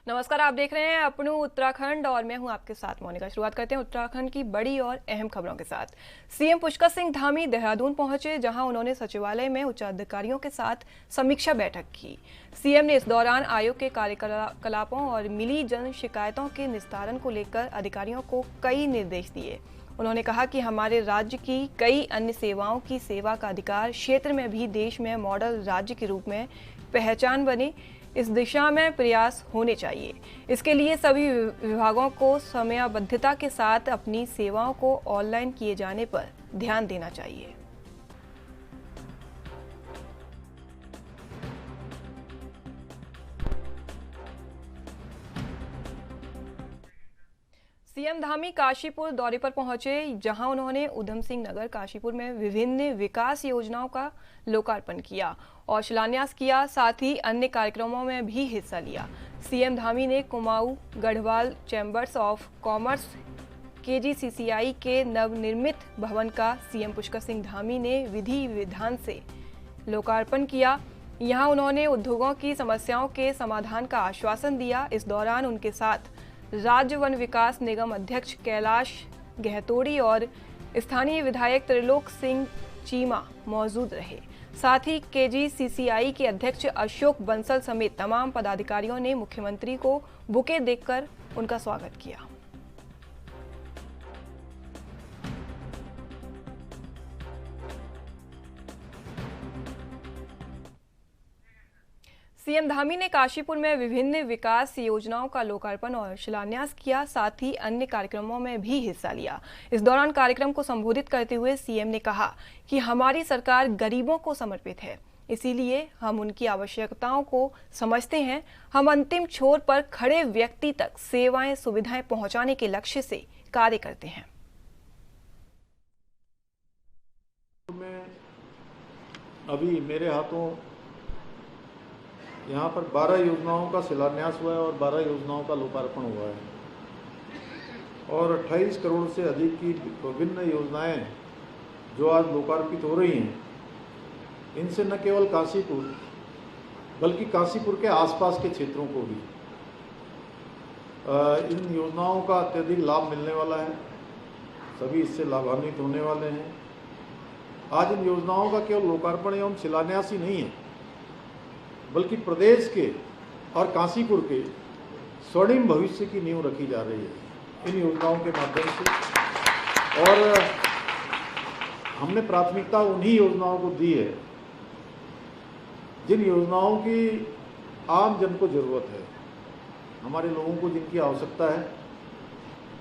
नमस्कार, आप देख रहे हैं अपनू उत्तराखंड और मैं हूं आपके साथ मोनिका। शुरुआत करते हैं उत्तराखंड की बड़ी और अहम खबरों के साथ। सीएम पुष्कर सिंह धामी देहरादून पहुंचे, जहां उन्होंने सचिवालय में उच्चाधिकारियों के साथ समीक्षा बैठक की। सीएम ने इस दौरान आयोग के कार्यकलापों और मिली जन शिकायतों के निस्तारण को लेकर अधिकारियों को कई निर्देश दिए। उन्होंने कहा कि हमारे राज्य की कई अन्य सेवाओं की सेवा का अधिकार क्षेत्र में भी देश में मॉडल राज्य के रूप में पहचान बने, इस दिशा में प्रयास होने चाहिए। इसके लिए सभी विभागों को समयबद्धता के साथ अपनी सेवाओं को ऑनलाइन किए जाने पर ध्यान देना चाहिए। सीएम धामी काशीपुर दौरे पर पहुंचे, जहां उन्होंने उधम सिंह नगर काशीपुर में विभिन्न विकास योजनाओं का लोकार्पण किया और शिलान्यास किया। साथ ही अन्य कार्यक्रमों में भी हिस्सा लिया। सीएम धामी ने Kumaon Garhwal chambers of commerce KGCCI के नवनिर्मित भवन का सीएम पुष्कर सिंह धामी ने विधि विधान से लोकार्पण किया। यहां उन्होंने उद्योगों की समस्याओं के समाधान का आश्वासन दिया। इस दौरान उनके साथ राज्य वन विकास निगम अध्यक्ष कैलाश गहतोड़ी और स्थानीय विधायक त्रिलोक सिंह चीमा मौजूद रहे। साथ ही केजीसीसीआई के अध्यक्ष अशोक बंसल समेत तमाम पदाधिकारियों ने मुख्यमंत्री को बुके देकर उनका स्वागत किया। सीएम धामी ने काशीपुर में विभिन्न विकास योजनाओं का लोकार्पण और शिलान्यास किया। साथ ही अन्य कार्यक्रमों में भी हिस्सा लिया। इस दौरान कार्यक्रम को संबोधित करते हुए सीएम ने कहा कि हमारी सरकार गरीबों को समर्पित है, इसीलिए हम उनकी आवश्यकताओं को समझते हैं। हम अंतिम छोर पर खड़े व्यक्ति तक सेवाएं सुविधाएं पहुंचाने के लक्ष्य से कार्य करते हैं। अभी मेरे हाथों यहाँ पर 12 योजनाओं का शिलान्यास हुआ है और 12 योजनाओं का लोकार्पण हुआ है और 28 करोड़ से अधिक की विभिन्न योजनाएं जो आज लोकार्पित हो रही हैं, इनसे न केवल काशीपुर बल्कि काशीपुर के आसपास के क्षेत्रों को भी इन योजनाओं का अत्यधिक लाभ मिलने वाला है। सभी इससे लाभान्वित होने वाले हैं। आज इन योजनाओं का केवल लोकार्पण एवं शिलान्यास ही नहीं है, बल्कि प्रदेश के और काशीपुर के स्वर्णिम भविष्य की नींव रखी जा रही है इन योजनाओं के माध्यम से। और हमने प्राथमिकता उन्हीं योजनाओं को दी है जिन योजनाओं की आम जन को जरूरत है, हमारे लोगों को जिनकी आवश्यकता है।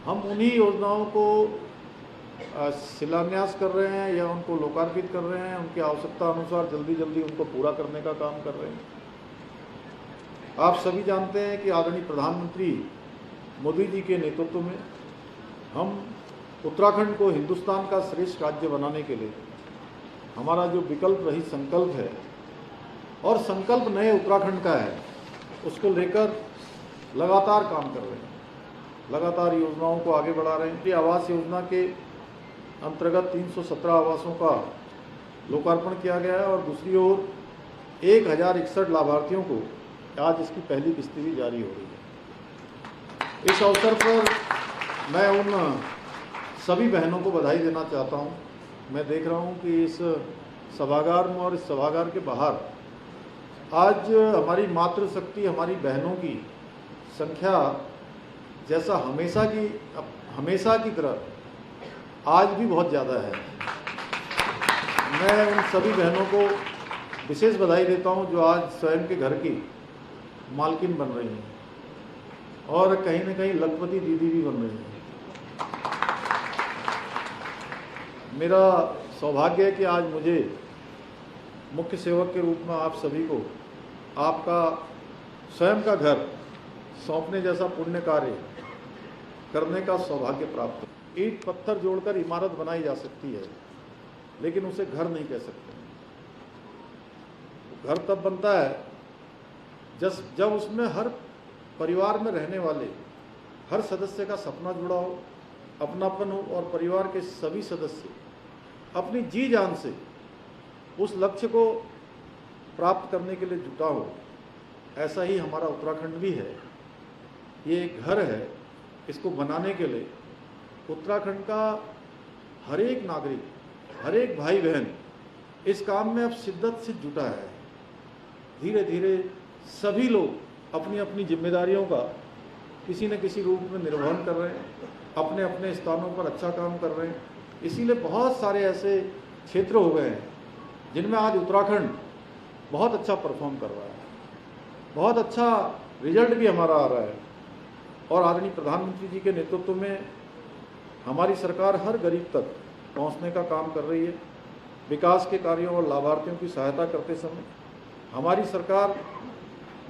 हम उन्हीं योजनाओं को शिलान्यास कर रहे हैं या उनको लोकार्पित कर रहे हैं, उनकी आवश्यकता अनुसार जल्दी जल्दी उनको पूरा करने का काम कर रहे हैं। आप सभी जानते हैं कि आदरणीय प्रधानमंत्री मोदी जी के नेतृत्व में हम उत्तराखंड को हिंदुस्तान का श्रेष्ठ राज्य बनाने के लिए हमारा जो विकल्प रहित संकल्प है और संकल्प नए उत्तराखंड का है, उसको लेकर लगातार काम कर रहे हैं, लगातार योजनाओं को आगे बढ़ा रहे हैं। आवास योजना के अंतर्गत 317 आवासों का लोकार्पण किया गया है और दूसरी ओर 1061 लाभार्थियों को आज इसकी पहली किस्त भी जारी हो रही है। इस अवसर पर मैं उन सभी बहनों को बधाई देना चाहता हूं। मैं देख रहा हूं कि इस सभागार में और इस सभागार के बाहर आज हमारी मातृशक्ति, हमारी बहनों की संख्या जैसा हमेशा की तरह आज भी बहुत ज़्यादा है। मैं उन सभी बहनों को विशेष बधाई देता हूं जो आज स्वयं के घर की मालकिन बन रही हैं और कहीं न कहीं लखपति दीदी भी बन रही हैं। मेरा सौभाग्य है कि आज मुझे मुख्य सेवक के रूप में आप सभी को आपका स्वयं का घर सौंपने जैसा पुण्य कार्य करने का सौभाग्य प्राप्त है। ईंट पत्थर जोड़कर इमारत बनाई जा सकती है, लेकिन उसे घर नहीं कह सकते। घर तब बनता है जब उसमें हर परिवार में रहने वाले हर सदस्य का सपना जुड़ा हो, अपनापन हो और परिवार के सभी सदस्य अपनी जी जान से उस लक्ष्य को प्राप्त करने के लिए जुटा हो। ऐसा ही हमारा उत्तराखंड भी है ये एक घर है, इसको बनाने के लिए उत्तराखंड का हर एक नागरिक, हर एक भाई बहन इस काम में अब शिद्दत से जुटा है। धीरे धीरे सभी लोग अपनी अपनी जिम्मेदारियों का किसी न किसी रूप में निर्वहन कर रहे हैं, अपने अपने स्थानों पर अच्छा काम कर रहे हैं। इसीलिए बहुत सारे ऐसे क्षेत्र हो गए हैं जिनमें आज उत्तराखंड बहुत अच्छा परफॉर्म कर रहा है, बहुत अच्छा रिजल्ट भी हमारा आ रहा है। और आदरणीय प्रधानमंत्री जी के नेतृत्व में हमारी सरकार हर गरीब तक पहुंचने का काम कर रही है। विकास के कार्यों और लाभार्थियों की सहायता करते समय हमारी सरकार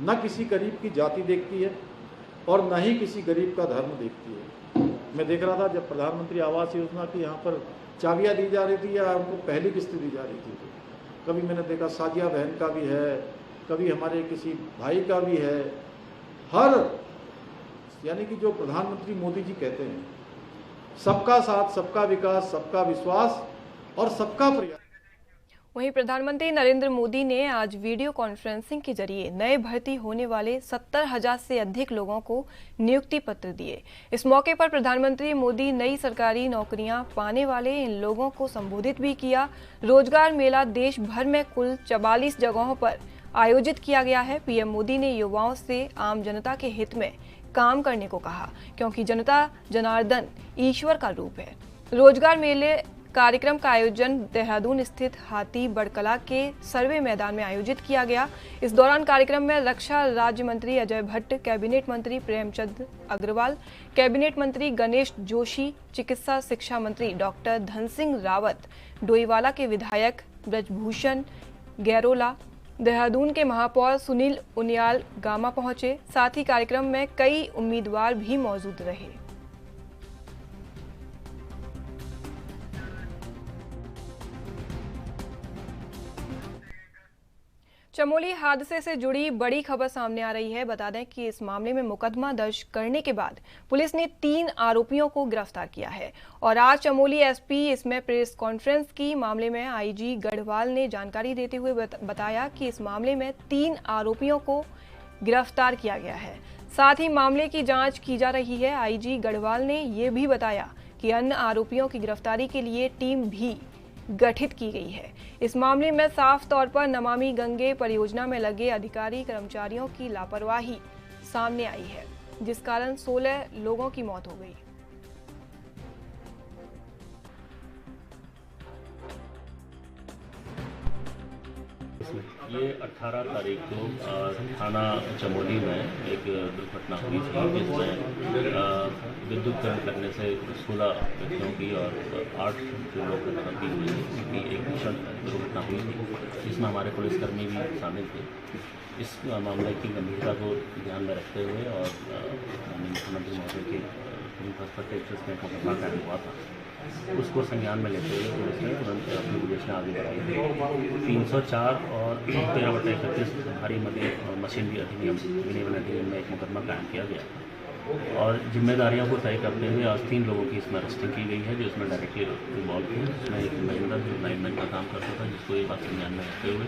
न किसी गरीब की जाति देखती है और न ही किसी गरीब का धर्म देखती है। मैं देख रहा था जब प्रधानमंत्री आवास योजना की यहाँ पर चाबियाँ दी जा रही थी या उनको पहली किस्त दी जा रही थी, कभी मैंने देखा साजिया बहन का भी है, कभी हमारे किसी भाई का भी है। हर यानी कि जो प्रधानमंत्री मोदी जी कहते हैं, सबका साथ, सबका विकास, सबका विश्वास और सबका प्रयास। वहीं प्रधानमंत्री नरेंद्र मोदी ने आज वीडियो कॉन्फ्रेंसिंग के जरिए नए भर्ती होने वाले 70,000 से अधिक लोगों को नियुक्ति पत्र दिए। इस मौके पर प्रधानमंत्री मोदी नई सरकारी नौकरियां पाने वाले इन लोगों को संबोधित भी किया। रोजगार मेला देश भर में कुल 44 जगहों पर आयोजित किया गया है। पीएम मोदी ने युवाओं से आम जनता के हित में काम करने को कहा, क्योंकि जनता जनार्दन ईश्वर का रूप है। रोजगार मेले कार्यक्रम का आयोजन देहरादून स्थित हाथी बड़कला के सर्वे मैदान में आयोजित किया गया। इस दौरान कार्यक्रम में रक्षा राज्य मंत्री अजय भट्ट, कैबिनेट मंत्री प्रेमचंद अग्रवाल, कैबिनेट मंत्री गणेश जोशी, चिकित्सा शिक्षा मंत्री डॉक्टर धन सिंह रावत, डोईवाला के विधायक ब्रजभूषण गैरोला, देहरादून के महापौर सुनील उनियाल गामा पहुंचे। साथ ही कार्यक्रम में कई उम्मीदवार भी मौजूद रहे। चमोली हादसे से जुड़ी बड़ी खबर सामने आ रही है। बता दें कि इस मामले में मुकदमा दर्ज करने के बाद पुलिस ने 3 आरोपियों को गिरफ्तार किया है और आज चमोली एसपी इसमें प्रेस कॉन्फ्रेंस की। मामले में आईजी गढ़वाल ने जानकारी देते हुए बताया कि इस मामले में 3 आरोपियों को गिरफ्तार किया गया है। साथ ही मामले की जांच की जा रही है। आईजी गढ़वाल ने ये भी बताया कि अन्य आरोपियों की गिरफ्तारी के लिए टीम भी गठित की गई है। इस मामले में साफ तौर पर नमामि गंगे परियोजना में लगे अधिकारी कर्मचारियों की लापरवाही सामने आई है, जिस कारण 16 लोगों की मौत हो गई। ये 18 तारीख को थाना चमोली में एक दुर्घटना हुई थी, जिसमें विद्युत करंट लगने से 16 व्यक्तियों की और 8 जो लोग घटना हुई उसकी एक भीषण दुर्घटना हुई थी, जिसमें हमारे पुलिसकर्मी भी शामिल थे। इस मामले की गंभीरता को ध्यान में रखते हुए और मुख्यमंत्री महोदय के पर्सपेक्टिव में मुकदमा कायम हुआ था, उसको संज्ञान में लेते हुए पुलिस ने तुरंत अपनी विवेचना आगे बढ़ाई थी। 304 और 13/31 भारी मशीनरी अधिनियम विनियमन अधिनियम में एक मुकदमा कायम किया गया और जिम्मेदारियों को तय करते हुए आज 3 लोगों की इसमें अरेस्टिंग की गई है, जो इसमें डायरेक्टली इन्वॉल्व थे। इसमें एक महेंद्र जो लाइनमैन का काम करता था, जिसको ये बात संज्ञान में रखते हुए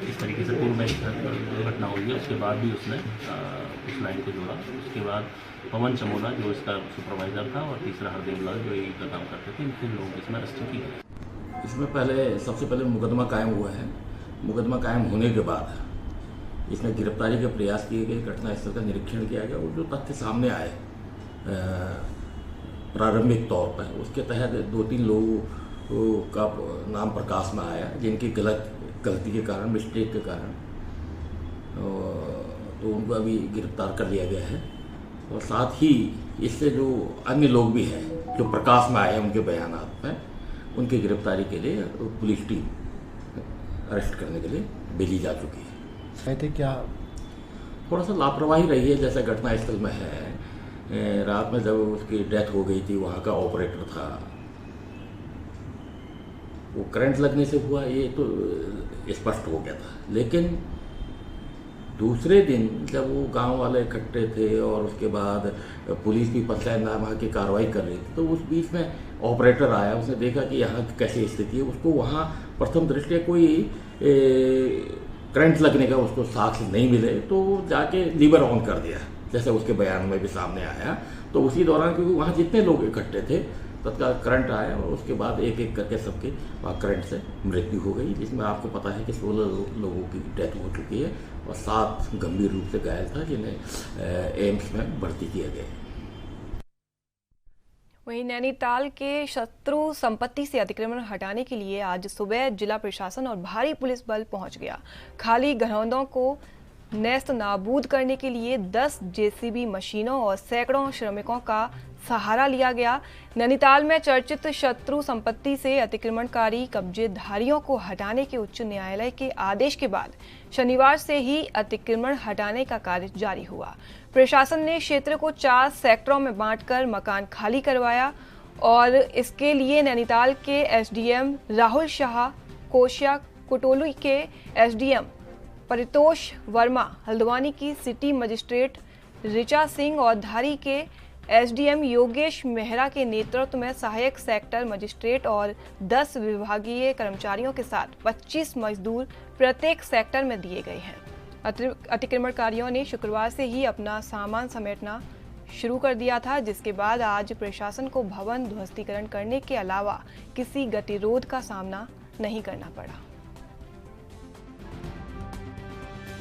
इस तरीके से पूर्व में घटना हुई है, उसके बाद भी उसने उस लाइन को जोड़ा। उसके बाद पवन चमोला जो इसका सुपरवाइजर था और तीसरा हरदेव लाल जो यही का काम करते थे, इन 3 लोगों की इसमें अरेस्टिंग की गई। इसमें सबसे पहले मुकदमा कायम हुआ है। मुकदमा कायम होने के बाद इसमें गिरफ्तारी के प्रयास किए गए, घटनास्थल का निरीक्षण किया गया और जो तथ्य सामने आए प्रारंभिक तौर पर, उसके तहत 2-3 लोगों का नाम प्रकाश में आया जिनकी गलती के कारण, मिस्टेक के कारण, तो उनको अभी गिरफ्तार कर लिया गया है। और साथ ही इससे जो अन्य लोग भी हैं जो प्रकाश में आए हैं उनके बयानात में, उनकी गिरफ्तारी के लिए पुलिस टीम अरेस्ट करने के लिए भेजी जा चुकी है। कहते क्या थोड़ा सा लापरवाही रही है, जैसा घटनास्थल में है। रात में जब उसकी डेथ हो गई थी, वहाँ का ऑपरेटर था, वो करंट लगने से हुआ, ये तो स्पष्ट हो गया था। लेकिन दूसरे दिन जब वो गांव वाले इकट्ठे थे और उसके बाद पुलिस भी पंचायतनामा की कार्रवाई कर रही थी, तो उस बीच में ऑपरेटर आया, उसने देखा कि यहाँ कैसी स्थिति है। उसको वहाँ प्रथम दृष्टया कोई करंट लगने का उसको साक्ष्य नहीं मिले तो जाके लीवर ऑन कर दिया, जैसे उसके बयान में भी सामने आया। तो उसी दौरान क्योंकि वहाँ जितने लोग इकट्ठे थे तत्काल करंट आया और उसके बाद एक एक करके सबके वहाँ करंट से मृत्यु हो गई, जिसमें आपको पता है कि 16 लोगों की डेथ हो चुकी है और 7 गंभीर रूप से घायल था जिन्हें एम्स में भर्ती किया गया। वहीं नैनीताल के शत्रु संपत्ति से अतिक्रमण हटाने के लिए आज सुबह जिला प्रशासन और भारी पुलिस बल पहुंच गया। खाली घरौंदों को नेस्त नाबूद करने के लिए 10 जेसीबी मशीनों और सैकड़ों श्रमिकों का सहारा लिया गया। नैनीताल में चर्चित शत्रु संपत्ति से अतिक्रमणकारी कब्जेधारियों को हटाने के उच्च न्यायालय के आदेश के बाद शनिवार से ही अतिक्रमण हटाने का कार्य जारी हुआ। प्रशासन ने क्षेत्र को 4 सेक्टरों में बांटकर मकान खाली करवाया और इसके लिए नैनीताल के एसडीएम राहुल शाह, कोशिया कोटोली के एसडीएम परितोष वर्मा, हल्द्वानी की सिटी मजिस्ट्रेट ऋचा सिंह और धारी के एसडीएम योगेश मेहरा के नेतृत्व में सहायक सेक्टर मजिस्ट्रेट और 10 विभागीय कर्मचारियों के साथ 25 मजदूर प्रत्येक सेक्टर में दिए गए हैं। अतिक्रमणकारियों ने शुक्रवार से ही अपना सामान समेटना शुरू कर दिया था, जिसके बाद आज प्रशासन को भवन ध्वस्तीकरण करने के अलावा किसी गतिरोध का सामना नहीं करना पड़ा।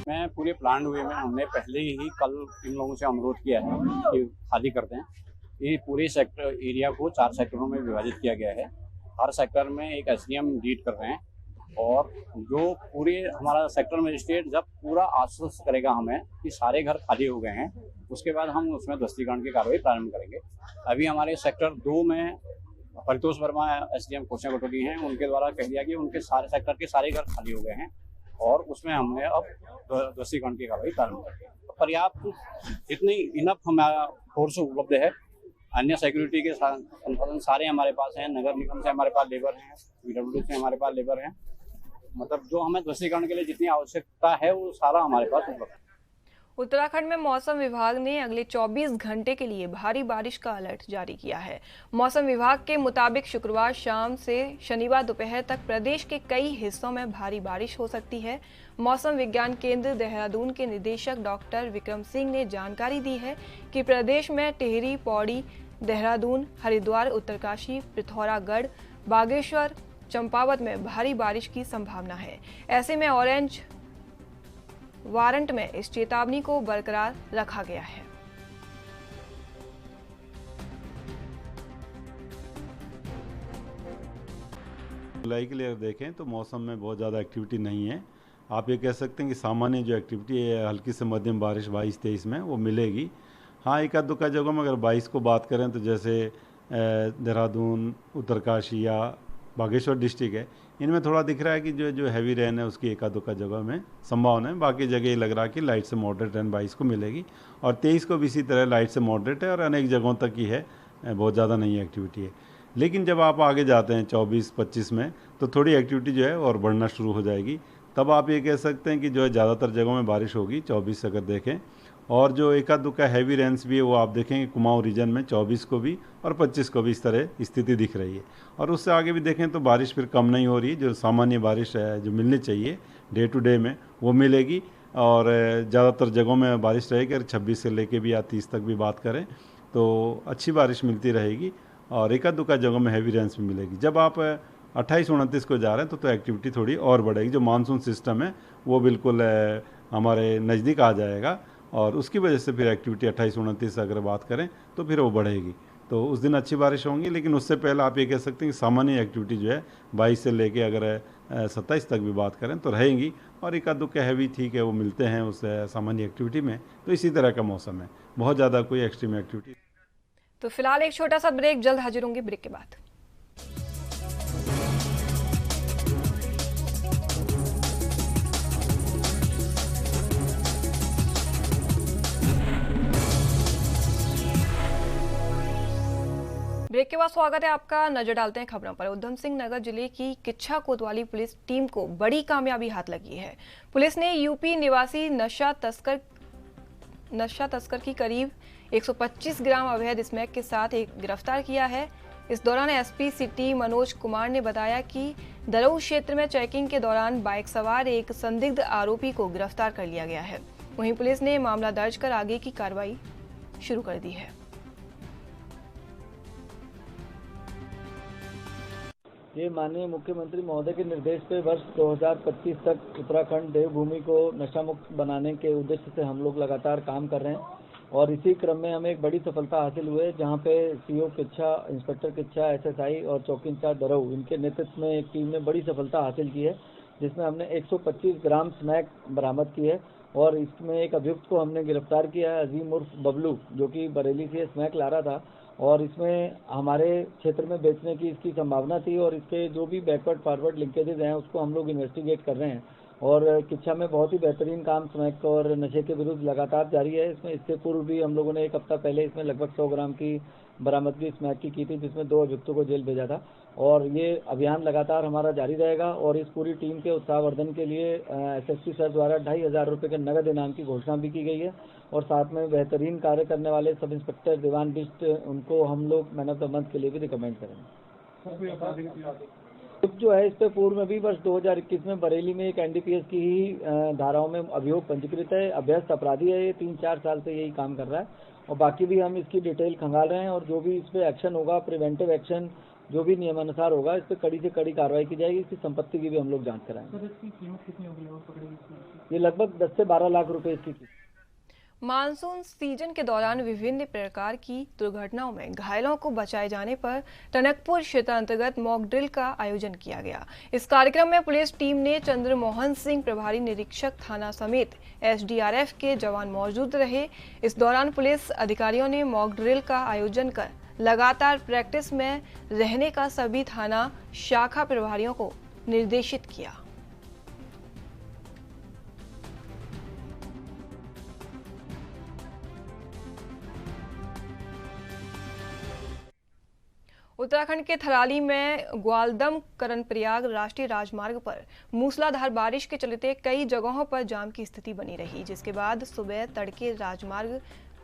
मैं पूरे प्लान हुए में हमने पहले ही कल इन लोगों से अनुरोध किया है कि खाली कर दें। ये पूरे सेक्टर एरिया को 4 सेक्टरों में विभाजित किया गया है। हर सेक्टर में एक एसडीएम लीड कर रहे हैं और जो पूरे हमारा सेक्टर मजिस्ट्रेट जब पूरा आश्वस्त करेगा हमें कि सारे घर खाली हो गए हैं, उसके बाद हम उसमें ध्वस्तीकरण की कार्रवाई प्रारंभ करेंगे। अभी हमारे सेक्टर 2 में परितोष वर्मा एसडीएम कोशिया कोटोली हैं, उनके द्वारा कह दिया कि उनके सारे सेक्टर के सारे घर खाली हो गए हैं और उसमें हमने अब ध्वस्तीकरण की कार्रवाई प्रारंभ करेंगे। पर्याप्त इतनी इनफ हमारा फोर्स उपलब्ध है। अन्य सिक्योरिटी के संसाधन सारे हमारे पास हैं। नगर निगम से हमारे पास लेबर हैं, पीडब्ल्यूडी से हमारे पास लेबर हैं। मतलब जो हमें ध्वस्तीकरण के लिए जितनी आवश्यकता है वो सारा हमारे पास उपलब्ध है। उत्तराखंड में मौसम विभाग ने अगले 24 घंटे के लिए भारी बारिश का अलर्ट जारी किया है। मौसम विभाग के मुताबिक शुक्रवार शाम से शनिवार दोपहर तक प्रदेश के कई हिस्सों में भारी बारिश हो सकती है। मौसम विज्ञान केंद्र देहरादून के निदेशक डॉक्टर विक्रम सिंह ने जानकारी दी है कि प्रदेश में टिहरी, पौड़ी, देहरादून, हरिद्वार, उत्तरकाशी, पिथौरागढ़, बागेश्वर, चंपावत में भारी बारिश की संभावना है। ऐसे में ऑरेंज वारंट में इस चेतावनी को बरकरार रखा गया है। जुलाई के लिए देखें तो मौसम में बहुत ज़्यादा एक्टिविटी नहीं है। आप ये कह सकते हैं कि सामान्य जो एक्टिविटी है हल्की से मध्यम बारिश 22-23 में वो मिलेगी। हाँ, एक आध दुक्का जगहों में अगर 22 को बात करें तो जैसे देहरादून, उत्तरकाशी या बागेश्वर डिस्ट्रिक्ट है, इनमें थोड़ा दिख रहा है कि जो हैवी रेन है उसकी एक आध दुक्का जगह में संभावना है। बाकी जगह ये लग रहा है कि लाइट से मॉडरेट रेन 22 को मिलेगी और 23 को भी इसी तरह लाइट से मॉडरेट है और अनेक जगहों तक ही है, बहुत ज़्यादा नहीं एक्टिविटी है। लेकिन जब आप आगे जाते हैं 24-25 में तो थोड़ी एक्टिविटी जो है और बढ़ना शुरू हो जाएगी। तब आप ये कह सकते हैं कि जो है ज़्यादातर जगहों में बारिश होगी 24 अगर देखें। और जो एक आध दुक्का हैवी रेंस भी है वो आप देखेंगे कुमाऊं रीजन में 24 को भी और 25 को भी इस तरह स्थिति दिख रही है। और उससे आगे भी देखें तो बारिश फिर कम नहीं हो रही है। जो सामान्य बारिश है जो मिलनी चाहिए डे टू डे में वो मिलेगी और ज़्यादातर जगहों में बारिश रहेगी। अगर 26 से लेके भी या 30 तक भी बात करें तो अच्छी बारिश मिलती रहेगी और एक आध दुक्का जगहों में हैवी रेंस भी मिलेगी। जब आप 28-29 को जा रहे हैं तो एक्टिविटी थोड़ी और बढ़ेगी। जो मानसून सिस्टम है वो बिल्कुल हमारे नज़दीक आ जाएगा और उसकी वजह से फिर एक्टिविटी 28-29 अगर बात करें तो फिर वो बढ़ेगी। तो उस दिन अच्छी बारिश होंगी। लेकिन उससे पहले आप ये कह सकते हैं कि सामान्य एक्टिविटी जो है 22 से लेके अगर 27 तक भी बात करें तो रहेंगी और एक आध दुक्का हैवी ठीक है वो मिलते हैं उस सामान्य एक्टिविटी में। तो इसी तरह का मौसम है, बहुत ज़्यादा कोई एक्सट्रीम एक्टिविटी। तो फिलहाल एक छोटा सा ब्रेक, जल्द हाजिर होंगे ब्रेक के बाद। ब्रेक के बाद स्वागत है आपका। नजर डालते हैं खबरों पर। उधम सिंह नगर जिले की किच्छा कोतवाली पुलिस टीम को बड़ी कामयाबी हाथ लगी है। पुलिस ने यूपी निवासी नशा तस्कर की करीब 125 ग्राम अवैध स्मैक के साथ एक गिरफ्तार किया है। इस दौरान एसपी सिटी मनोज कुमार ने बताया कि दरऊ क्षेत्र में चेकिंग के दौरान बाइक सवार एक संदिग्ध आरोपी को गिरफ्तार कर लिया गया है। वहीं पुलिस ने मामला दर्ज कर आगे की कार्रवाई शुरू कर दी है। ये माननीय मुख्यमंत्री महोदय के निर्देश पे वर्ष 2025 तक उत्तराखंड देवभूमि को नशा मुक्त बनाने के उद्देश्य से हम लोग लगातार काम कर रहे हैं और इसी क्रम में हमें एक बड़ी सफलता हासिल हुई है, जहां पे CO Kichha, inspector Kichha, SSI और चौकी इंचार्ज दरऊ इनके नेतृत्व में एक टीम ने बड़ी सफलता हासिल की है, जिसमें हमने 125 ग्राम स्मैक बरामद की है और इसमें एक अभियुक्त को हमने गिरफ्तार किया है, अजीम उर्फ बबलू, जो कि बरेली से स्मैक ला रहा था और इसमें हमारे क्षेत्र में बेचने की इसकी संभावना थी और इसके जो भी बैकवर्ड फॉरवर्ड लिंकेजेस हैं उसको हम लोग इन्वेस्टिगेट कर रहे हैं और किच्छा में बहुत ही बेहतरीन काम स्मैक और नशे के विरुद्ध लगातार जारी है। इसमें इससे पूर्व भी हम लोगों ने एक हफ्ता पहले इसमें लगभग 100 ग्राम की बरामदगी स्मैक की थी, जिसमें 2 अभियुक्तों को जेल भेजा था और ये अभियान लगातार हमारा जारी रहेगा और इस पूरी टीम के उत्साहवर्धन के लिए एसएसपी सर द्वारा 2500 रुपये के नगद इनाम की घोषणा भी की गई है और साथ में बेहतरीन कार्य करने वाले सब इंस्पेक्टर दीवान बिष्ट उनको हम लोग मैन ऑफ द मंथ के लिए भी रिकमेंड करेंगे। जो है इस पे पूर्व में भी वर्ष 2021 में बरेली में एक एनडीपीएस की ही धाराओं में अभियोग पंजीकृत है, अभ्यस्त अपराधी है, ये 3-4 साल से यही काम कर रहा है और बाकी भी हम इसकी डिटेल खंगाल रहे हैं और जो भी इस पे एक्शन होगा, प्रिवेंटिव एक्शन जो भी नियमानुसार होगा, इस पे कड़ी से कड़ी कार्रवाई की जाएगी। इसकी संपत्ति की भी हम लोग जांच कराएंगे। इसकी कीमत कितनी होगी? ये लगभग 10 से 12 लाख रुपए इसकी। मानसून सीजन के दौरान विभिन्न प्रकार की दुर्घटनाओं में घायलों को बचाए जाने पर टनकपुर क्षेत्र अंतर्गत मॉक ड्रिल का आयोजन किया गया। इस कार्यक्रम में पुलिस टीम ने चंद्रमोहन सिंह प्रभारी निरीक्षक थाना समेत एसडीआरएफ के जवान मौजूद रहे। इस दौरान पुलिस अधिकारियों ने मॉक ड्रिल का आयोजन कर लगातार प्रैक्टिस में रहने का सभी थाना शाखा प्रभारियों को निर्देशित किया। उत्तराखंड के थराली में ग्वालदम कर्णप्रयाग राष्ट्रीय राजमार्ग पर मूसलाधार बारिश के चलते कई जगहों पर जाम की स्थिति बनी रही, जिसके बाद सुबह तड़के राजमार्ग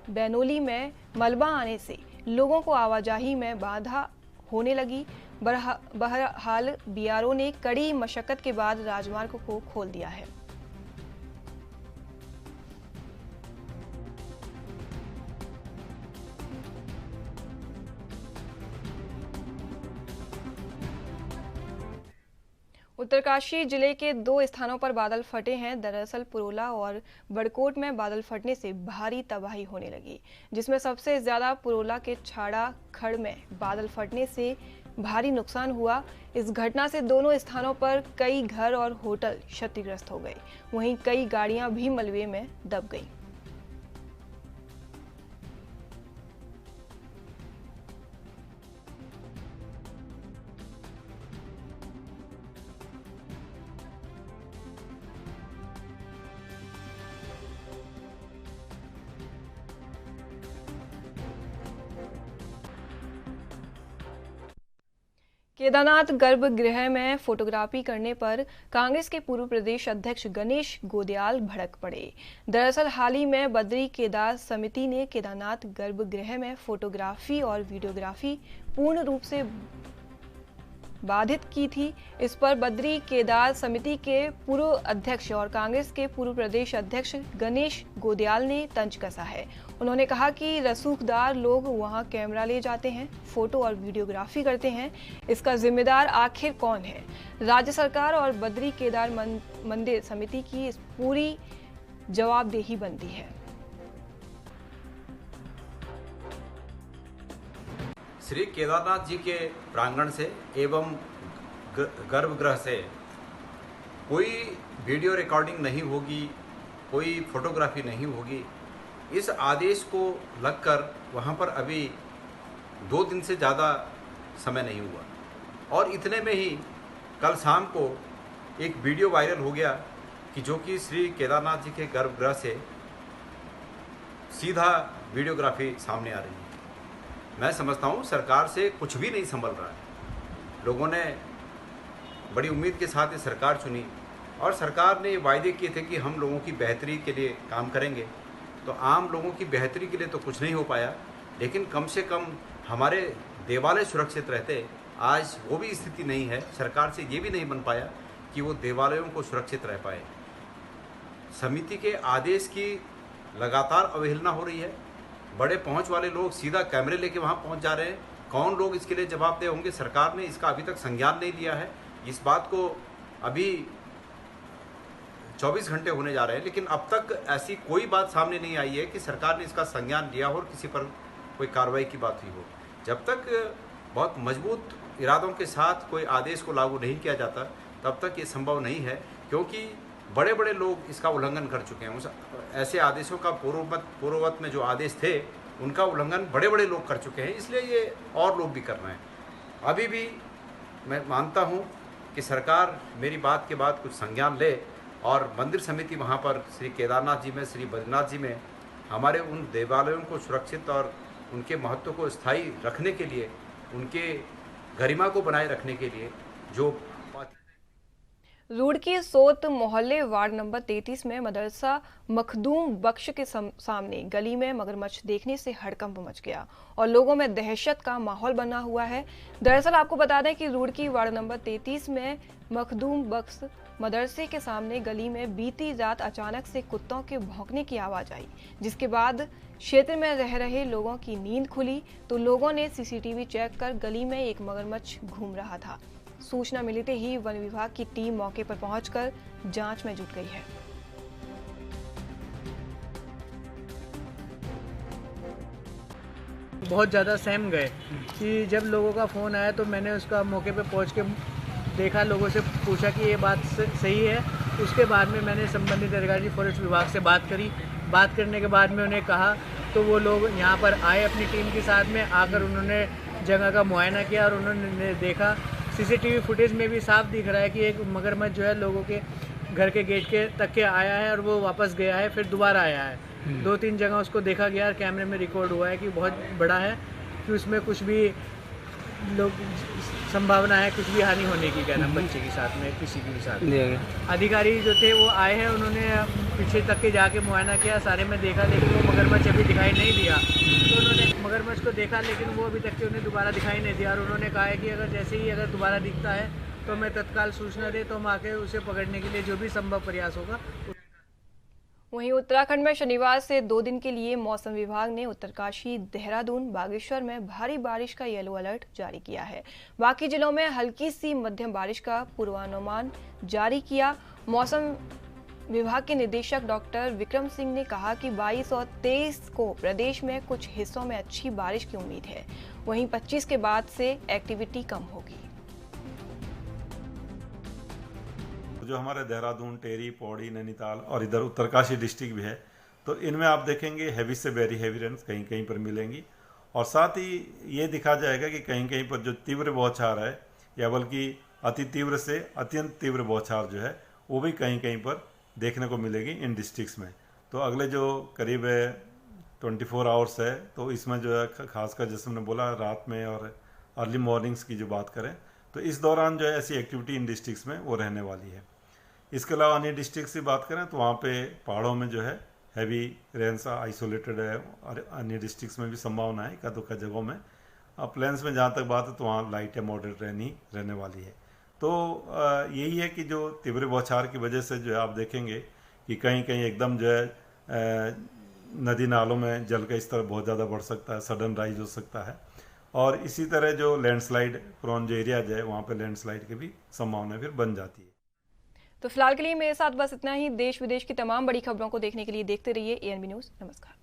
बैनोली में मलबा आने से लोगों को आवाजाही में बाधा होने लगी। बहरहाल बीआरओ ने कड़ी मशक्कत के बाद राजमार्ग को खोल दिया है। उत्तरकाशी जिले के 2 स्थानों पर बादल फटे हैं। दरअसल पुरोला और बड़कोट में बादल फटने से भारी तबाही होने लगी, जिसमें सबसे ज्यादा पुरोला के छाड़ा खड़ में बादल फटने से भारी नुकसान हुआ। इस घटना से दोनों स्थानों पर कई घर और होटल क्षतिग्रस्त हो गए, वहीं कई गाड़ियां भी मलबे में दब गईं। केदारनाथ गर्भगृह में फोटोग्राफी करने पर कांग्रेस के पूर्व प्रदेश अध्यक्ष गणेश गोदयाल भड़क पड़े। दरअसल हाल ही में बद्री केदार समिति ने केदारनाथ गर्भगृह में फोटोग्राफी और वीडियोग्राफी पूर्ण रूप से बाधित की थी। इस पर बद्री केदार समिति के पूर्व अध्यक्ष और कांग्रेस के पूर्व प्रदेश अध्यक्ष गणेश गोदयाल ने तंज कसा है। उन्होंने कहा कि रसूखदार लोग वहां कैमरा ले जाते हैं, फोटो और वीडियोग्राफी करते हैं, इसका जिम्मेदार आखिर कौन है? राज्य सरकार और बद्री केदार मंदिर समिति की इस पूरी जवाबदेही बनती है। श्री केदारनाथ जी के प्रांगण से एवं गर्भगृह से कोई वीडियो रिकॉर्डिंग नहीं होगी, कोई फोटोग्राफी नहीं होगी। इस आदेश को लगकर वहाँ पर अभी 2 दिन से ज़्यादा समय नहीं हुआ और इतने में ही कल शाम को एक वीडियो वायरल हो गया कि जो कि श्री केदारनाथ जी के गर्भगृह से सीधा वीडियोग्राफी सामने आ रही है। मैं समझता हूँ सरकार से कुछ भी नहीं संभल रहा है। लोगों ने बड़ी उम्मीद के साथ ये सरकार चुनी और सरकार ने ये वायदे किए थे कि हम लोगों की बेहतरी के लिए काम करेंगे। तो आम लोगों की बेहतरी के लिए तो कुछ नहीं हो पाया, लेकिन कम से कम हमारे देवालय सुरक्षित रहते, आज वो भी स्थिति नहीं है। सरकार से ये भी नहीं बन पाया कि वो देवालयों को सुरक्षित रह पाए। समिति के आदेश की लगातार अवहेलना हो रही है। बड़े पहुंच वाले लोग सीधा कैमरे लेके वहां पहुंच जा रहे हैं। कौन लोग इसके लिए जवाबदेह होंगे? सरकार ने इसका अभी तक संज्ञान नहीं लिया है। इस बात को अभी 24 घंटे होने जा रहे हैं, लेकिन अब तक ऐसी कोई बात सामने नहीं आई है कि सरकार ने इसका संज्ञान लिया हो और किसी पर कोई कार्रवाई की बात हुई हो। जब तक बहुत मजबूत इरादों के साथ कोई आदेश को लागू नहीं किया जाता, तब तक ये संभव नहीं है, क्योंकि बड़े बड़े लोग इसका उल्लंघन कर चुके हैं। उस ऐसे आदेशों का पूर्ववत में जो आदेश थे, उनका उल्लंघन बड़े बड़े लोग कर चुके हैं, इसलिए ये और लोग भी कर रहे हैं। अभी भी मैं मानता हूँ कि सरकार मेरी बात के बाद कुछ संज्ञान ले और मंदिर समिति वहाँ पर श्री केदारनाथ जी में, श्री बद्रीनाथ जी में हमारे उन देवालयों को सुरक्षित और उनके महत्व को स्थायी रखने के लिए, उनके गरिमा को बनाए रखने के लिए जो रुड़की सोत मोहल्ले वार्ड नंबर 33 में मदरसा मखदूम बख्श के सामने गली में मगरमच्छ देखने से हड़कंप मच गया और लोगों में दहशत का माहौल बना हुआ है। दरअसल आपको बता दें कि रुड़की वार्ड नंबर 33 में मखदूम बख्श मदरसे के सामने गली में बीती रात अचानक से कुत्तों के भौंकने की आवाज आई, जिसके बाद क्षेत्र में रह रहे लोगों की नींद खुली तो लोगों ने सीसीटीवी चेक कर गली में एक मगरमच्छ घूम रहा था। सूचना मिलते ही वन विभाग की टीम मौके पर पहुंचकर जांच में जुट गई है। बहुत ज़्यादा सहम गए कि जब लोगों का फ़ोन आया तो मैंने उसका मौके पे पहुंच के देखा, लोगों से पूछा कि ये बात सही है। उसके बाद में मैंने संबंधित अधिकारी फॉरेस्ट विभाग से बात करी। बात करने के बाद में उन्हें कहा तो वो लोग यहाँ पर आए अपनी टीम के साथ में। आकर उन्होंने जगह का मुआयना किया और उन्होंने देखा, सीसीटीवी फुटेज में भी साफ दिख रहा है कि एक मगरमच्छ जो है लोगों के घर के गेट के तक के आया है और वो वापस गया है, फिर दोबारा आया है। 2-3 जगह उसको देखा गया और कैमरे में रिकॉर्ड हुआ है कि बहुत बड़ा है, कि उसमें कुछ भी लोग संभावना है कुछ भी हानि होने की, कहना बच्चे के साथ में किसी के भी साथ। अधिकारी जो थे वो आए हैं, उन्होंने पीछे तक के जाके मुआयना किया, सारे में देखा, लेकिन वो मगरमच्छ अभी दिखाई नहीं दिया। तो उन्होंने मगरमच्छ को देखा लेकिन वो अभी तक के उन्हें दोबारा दिखाई नहीं दिया और उन्होंने कहा है कि अगर जैसे ही अगर दोबारा दिखता है तो मैं तत्काल सूचना दे तो हम आके उसे पकड़ने के लिए जो भी संभव प्रयास होगा। वहीं उत्तराखंड में शनिवार से 2 दिन के लिए मौसम विभाग ने उत्तरकाशी, देहरादून, बागेश्वर में भारी बारिश का येलो अलर्ट जारी किया है। बाकी जिलों में हल्की सी मध्यम बारिश का पूर्वानुमान जारी किया। मौसम विभाग के निदेशक डॉक्टर विक्रम सिंह ने कहा कि 22 और 23 को प्रदेश में कुछ हिस्सों में अच्छी बारिश की उम्मीद है। वहीं 25 के बाद से एक्टिविटी कम होगी। जो हमारे देहरादून, टेरी, पौड़ी, नैनीताल और इधर उत्तरकाशी डिस्ट्रिक्ट भी है, तो इनमें आप देखेंगे हैवी से वेरी हैवी रेन्स कहीं कहीं पर मिलेंगी। और साथ ही ये दिखा जाएगा कि कहीं कहीं पर जो तीव्र बौछार है या बल्कि अति तीव्र से अत्यंत तीव्र बौछार जो है वो भी कहीं कहीं पर देखने को मिलेगी इन डिस्ट्रिक्ट्स में। तो अगले जो करीब 24 आवर्स है तो इसमें जो है खासकर जैसे हमने बोला रात में और अर्ली मॉर्निंग्स की जो बात करें तो इस दौरान जो है ऐसी एक्टिविटी इन डिस्ट्रिक्ट्स में वो रहने वाली है। इसके अलावा अन्य डिस्ट्रिक्ट्स की बात करें तो वहाँ पे पहाड़ों में जो है हैवी रेन्स आइसोलेटेड है और अन्य डिस्ट्रिक्ट्स में भी संभावना है एकाध जगहों में। प्लेन्स में जहाँ तक बात है तो वहाँ लाइट या मॉडरेट रहने वाली है। तो यही है कि जो तीव्र बौछार की वजह से जो है आप देखेंगे कि कहीं कहीं एकदम जो है नदी नालों में जल का स्तर बहुत ज़्यादा बढ़ सकता है, सडन राइज हो सकता है। और इसी तरह जो लैंडस्लाइड प्रोन जो एरिया जो है वहाँ पे लैंडस्लाइड की भी संभावना फिर बन जाती है। तो फिलहाल के लिए मेरे साथ बस इतना ही। देश विदेश की तमाम बड़ी खबरों को देखने के लिए देखते रहिए ANB न्यूज़। नमस्कार।